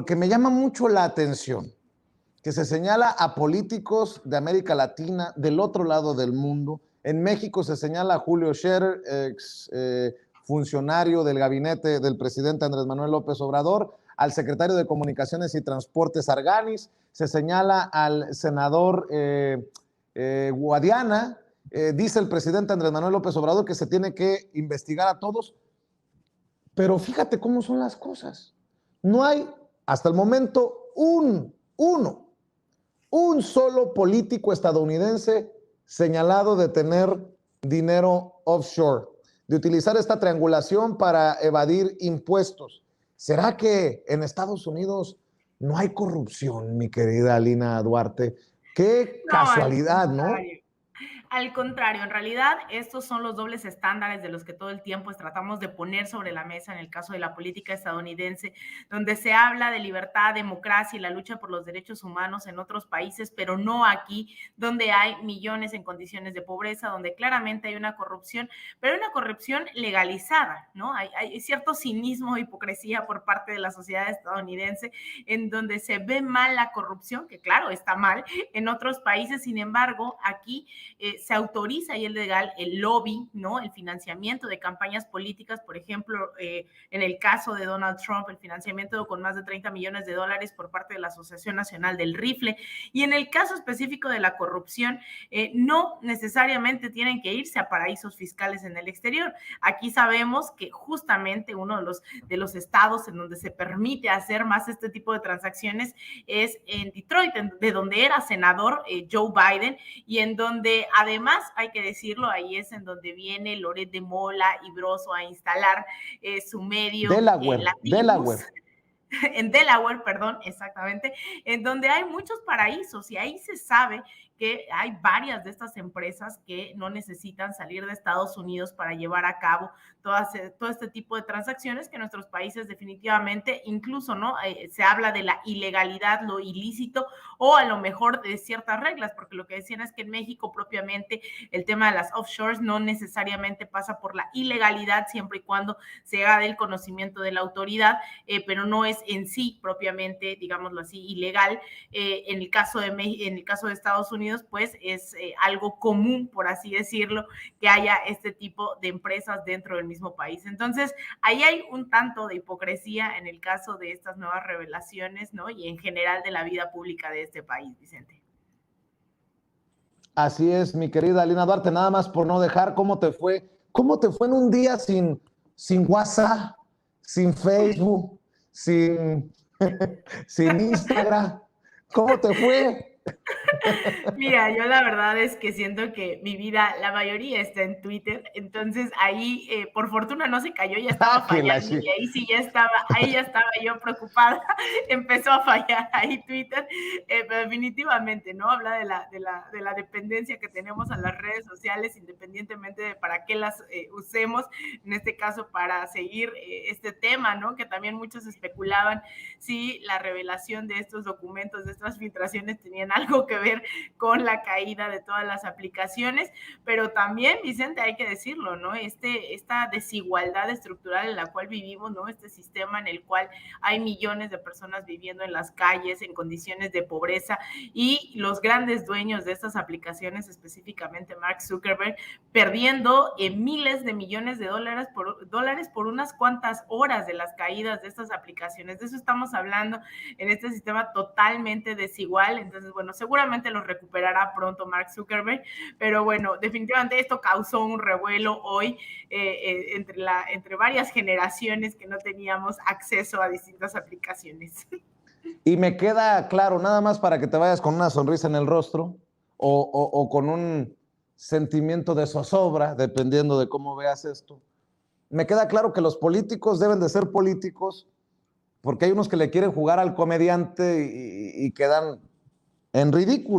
porque me llama mucho la atención que se señala a políticos de América Latina del otro lado del mundo. En México se señala a Julio Scherer, ex funcionario del gabinete del presidente Andrés Manuel López Obrador, al secretario de Comunicaciones y Transportes Arganis, se señala al senador Guadiana, dice el presidente Andrés Manuel López Obrador que se tiene que investigar a todos, pero fíjate cómo son las cosas. No hay hasta el momento un solo político estadounidense señalado de tener dinero offshore, de utilizar esta triangulación para evadir impuestos. ¿Será que en Estados Unidos no hay corrupción, mi querida Alina Duarte? Qué casualidad, ¿no? Al contrario, en realidad estos son los dobles estándares de los que todo el tiempo tratamos de poner sobre la mesa en el caso de la política estadounidense, donde se habla de libertad, democracia y la lucha por los derechos humanos en otros países, pero no aquí, donde hay millones en condiciones de pobreza, donde claramente hay una corrupción, pero una corrupción legalizada, ¿no? Hay cierto cinismo e hipocresía por parte de la sociedad estadounidense en donde se ve mal la corrupción, que claro, está mal en otros países, sin embargo, aquí se autoriza y es legal el lobby, ¿no? El financiamiento de campañas políticas, por ejemplo, en el caso de Donald Trump, el financiamiento con más de 30 millones de dólares por parte de la Asociación Nacional del Rifle. Y en el caso específico de la corrupción, no necesariamente tienen que irse a paraísos fiscales en el exterior. Aquí sabemos que justamente uno de los estados en donde se permite hacer más este tipo de transacciones es en Detroit, de donde era senador Joe Biden, y en donde además, hay que decirlo, ahí es en donde viene Loret de Mola y Broso a instalar su medio Delaware. En Delaware, perdón, exactamente, en donde hay muchos paraísos y ahí se sabe que hay varias de estas empresas que no necesitan salir de Estados Unidos para llevar a cabo todo este tipo de transacciones que en nuestros países definitivamente, incluso, ¿no? Se habla de la ilegalidad, lo ilícito o a lo mejor de ciertas reglas, porque lo que decían es que en México propiamente el tema de las offshores no necesariamente pasa por la ilegalidad siempre y cuando se haga del conocimiento de la autoridad, pero no es en sí propiamente, digámoslo así, ilegal. En el caso de Estados Unidos, pues es algo común, por así decirlo, que haya este tipo de empresas dentro del mismo país. Entonces, ahí hay un tanto de hipocresía en el caso de estas nuevas revelaciones, ¿no? Y en general de la vida pública de este país, Vicente. Así es, mi querida Alina Duarte, nada más por no dejar, ¿cómo te fue? ¿Cómo te fue en un día sin WhatsApp, sin Facebook, sin Instagram? ¿Cómo te fue? Mira, yo la verdad es que siento que mi vida, la mayoría está en Twitter, entonces ahí, por fortuna no se cayó, ya estaba fallando y ahí sí ahí ya estaba yo preocupada, empezó a fallar ahí Twitter, pero definitivamente, ¿no? Habla de la dependencia que tenemos a las redes sociales, independientemente de para qué las usemos, en este caso para seguir este tema, ¿no? Que también muchos especulaban si la revelación de estos documentos, de estas filtraciones tenían algo que ver con la caída de todas las aplicaciones, pero también, Vicente, hay que decirlo, ¿no? Esta desigualdad estructural en la cual vivimos, ¿no? Este sistema en el cual hay millones de personas viviendo en las calles en condiciones de pobreza y los grandes dueños de estas aplicaciones, específicamente Mark Zuckerberg, perdiendo miles de millones de dólares por unas cuantas horas de las caídas de estas aplicaciones. De eso estamos hablando en este sistema totalmente desigual. Entonces, bueno, seguramente los recuperará pronto Mark Zuckerberg, pero bueno, definitivamente esto causó un revuelo hoy entre varias generaciones que no teníamos acceso a distintas aplicaciones. Y me queda claro, nada más para que te vayas con una sonrisa en el rostro o con un sentimiento de zozobra, dependiendo de cómo veas esto. Me queda claro que los políticos deben de ser políticos porque hay unos que le quieren jugar al comediante y quedan en ridículo.